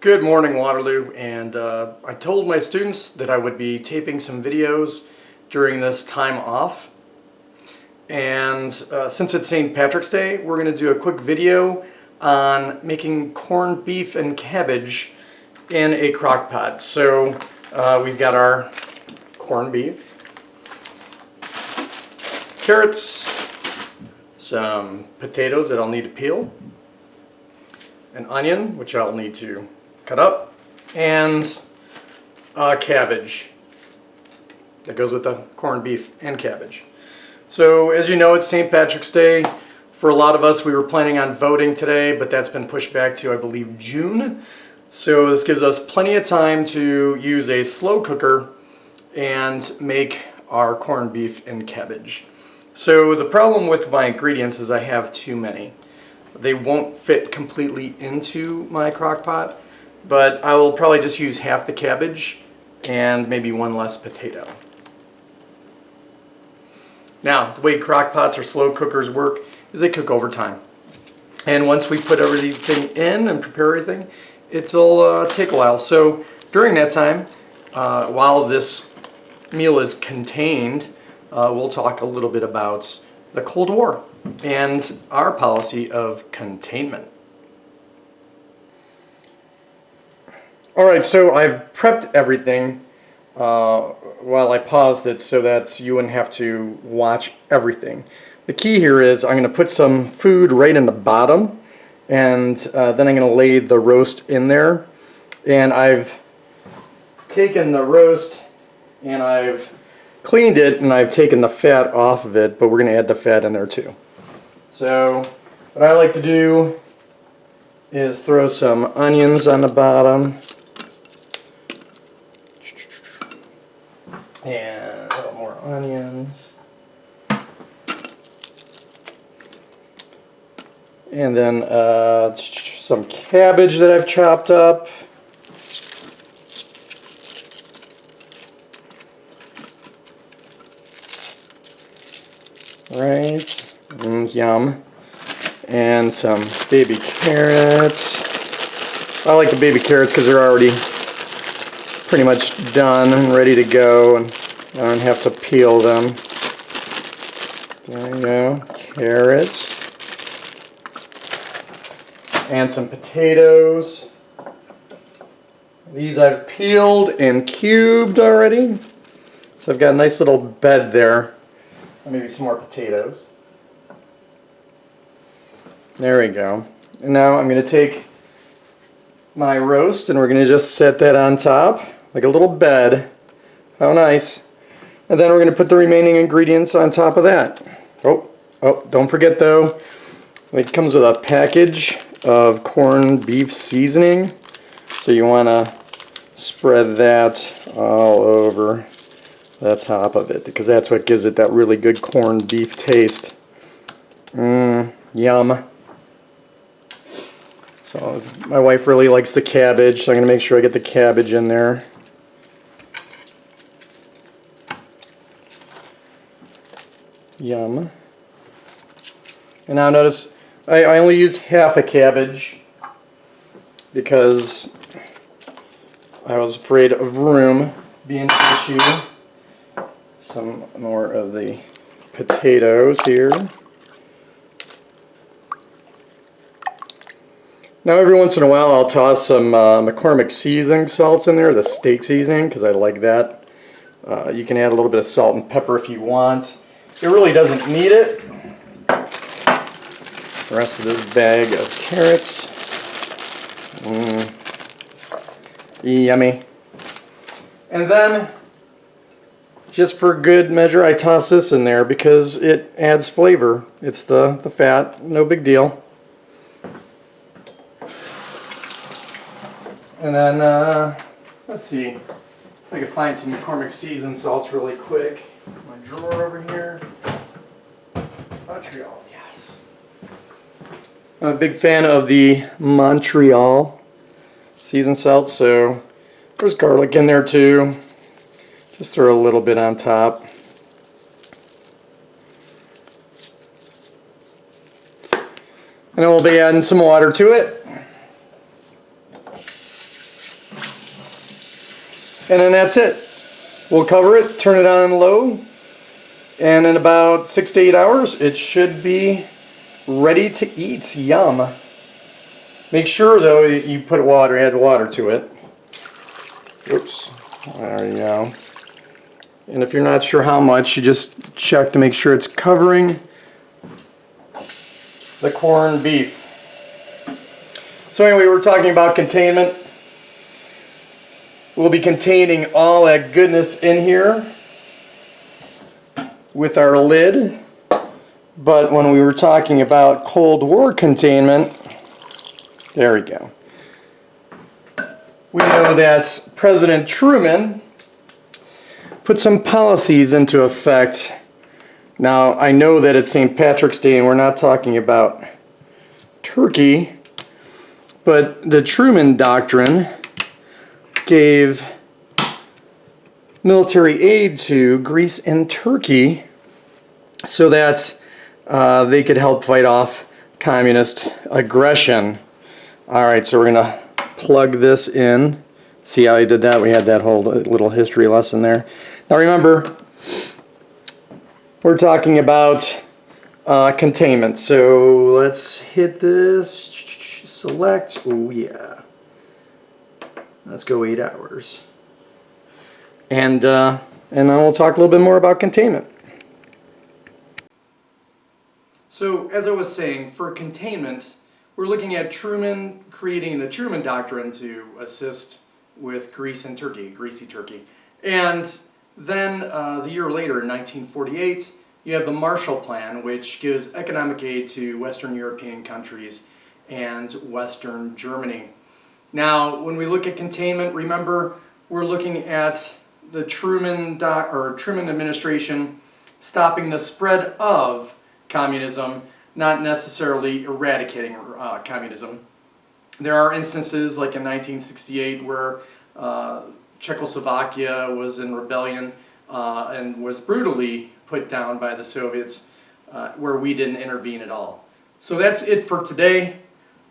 Good morning, Waterloo, and I told my students that I would be taping some videos during this time off, and since it's St. Patrick's Day, we're going to do a quick video on making corned beef and cabbage in a crock pot. So we've got our corned beef, carrots, some potatoes that I'll need to peel, an onion, which I'll need to cut up, and cabbage that goes with the corned beef and cabbage. So as you know, it's St. Patrick's Day. For a lot of us, we were planning on voting today, but that's been pushed back to, I believe, June. So this gives us plenty of time to use a slow cooker and make our corned beef and cabbage. So the problem with my ingredients is I have too many. They won't fit completely into my crock pot, but I will probably just use half the cabbage and maybe one less potato. Now, the way crock pots or slow cookers work is they cook over time. And once we put everything in and prepare everything, it'll take a while. So during that time, while this meal is contained, we'll talk a little bit about the Cold War and our policy of containment. Alright, so I've prepped everything while I paused it so that you wouldn't have to watch everything. The key here is I'm going to put some food right in the bottom, and then I'm going to lay the roast in there. And I've taken the roast and I've cleaned it and I've taken the fat off of it, but we're going to add the fat in there too. So what I like to do is throw some onions on the bottom. And a little more onions. And then some cabbage that I've chopped up. Right. Yum. And some baby carrots. I like the baby carrots because they're already pretty much done and ready to go, and I don't have to peel them. There you go, carrots. And some potatoes. These I've peeled and cubed already. So I've got a nice little bed there. Maybe some more potatoes. There we go. And now I'm going to take my roast and we're going to just set that on top like a little bed. How nice. And then we're going to put the remaining ingredients on top of that. Oh, don't forget though, it comes with a package of corned beef seasoning. So you want to spread that all over the top of it, because that's what gives it that really good corned beef taste. Yum. So my wife really likes the cabbage, so I'm going to make sure I get the cabbage in there. Yum. And now notice I only use half a cabbage because I was afraid of room being an issue. Some more of the potatoes here. Now every once in a while I'll toss some McCormick seasoning salts in there, the steak seasoning, because I like that. You can add a little bit of salt and pepper if you want. It really doesn't need it. The rest of this bag of carrots. Yummy. And then, just for good measure, I toss this in there because it adds flavor. It's the fat, no big deal. And then, let's see if I can find some McCormick seasoned salts really quick. My drawer over here. Montreal, yes. I'm a big fan of the Montreal seasoned salt, so there's garlic in there too. Just throw a little bit on top. And then we'll be adding some water to it. And then that's it. We'll cover it, turn it on low, and in about 6 to 8 hours, it should be ready to eat. Yum. Make sure, though, you put water, add water to it. Oops. There you go. And if you're not sure how much, you just check to make sure it's covering the corned beef. So anyway, we're talking about containment. We'll be containing all that goodness in here with our lid. But when we were talking about Cold War containment, there we go. We know that President Truman put some policies into effect. Now, I know that it's St. Patrick's Day and we're not talking about turkey, but the Truman Doctrine gave military aid to Greece and Turkey so that they could help fight off communist aggression. Alright, so we're going to plug this in. See how I did that? We had that whole little history lesson there. Now remember, we're talking about containment. So let's hit this. Select. Oh yeah. Let's go 8 hours. And then we'll talk a little bit more about containment. So as I was saying, for containment, we're looking at Truman creating the Truman Doctrine to assist with Greece and Turkey, greasy Turkey. And then the year later, in 1948, you have the Marshall Plan, which gives economic aid to Western European countries and Western Germany. Now, when we look at containment, remember, we're looking at the Truman administration stopping the spread of communism, not necessarily eradicating communism. There are instances like in 1968 where Czechoslovakia was in rebellion and was brutally put down by the Soviets, where we didn't intervene at all. So that's it for today.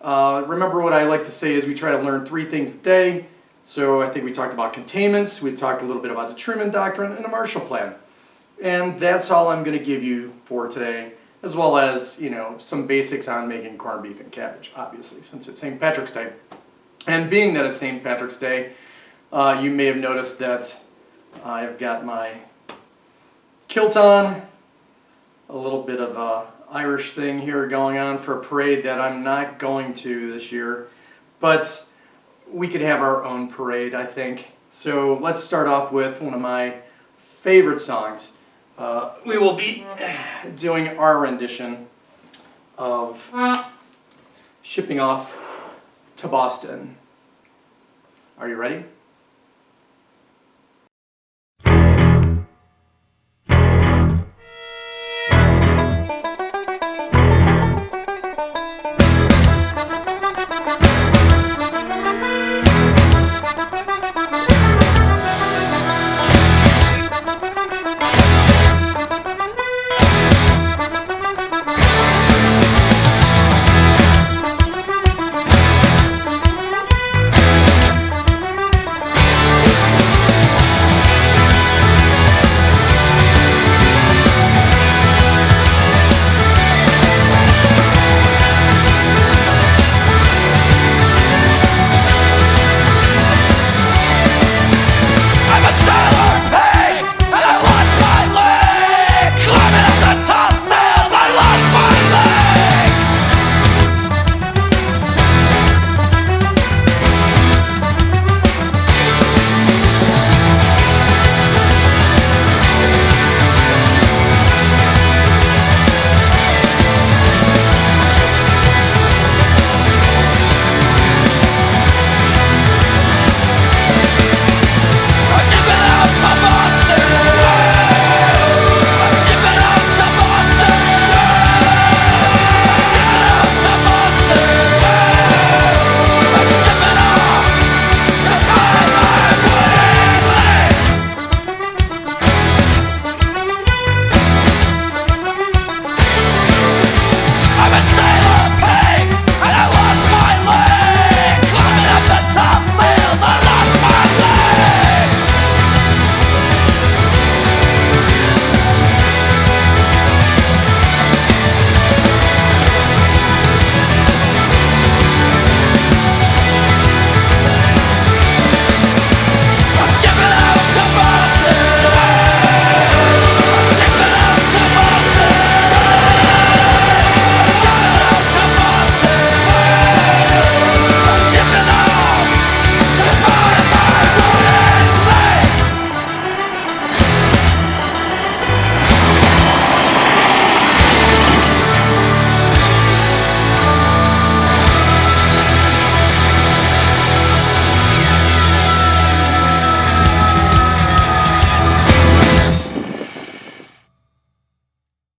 Remember, what I like to say is we try to learn 3 things a day. So I think we talked about containments, we talked a little bit about the Truman Doctrine and the Marshall Plan. And that's all I'm going to give you for today, as well as, you know, some basics on making corned beef and cabbage, obviously, since it's St. Patrick's Day. And being that it's St. Patrick's Day, you may have noticed that I've got my kilt on, a little bit of a Irish thing here going on for a parade that I'm not going to this year, but we could have our own parade, I think. So let's start off with one of my favorite songs. We will be doing our rendition of Shipping Off to Boston. Are you ready?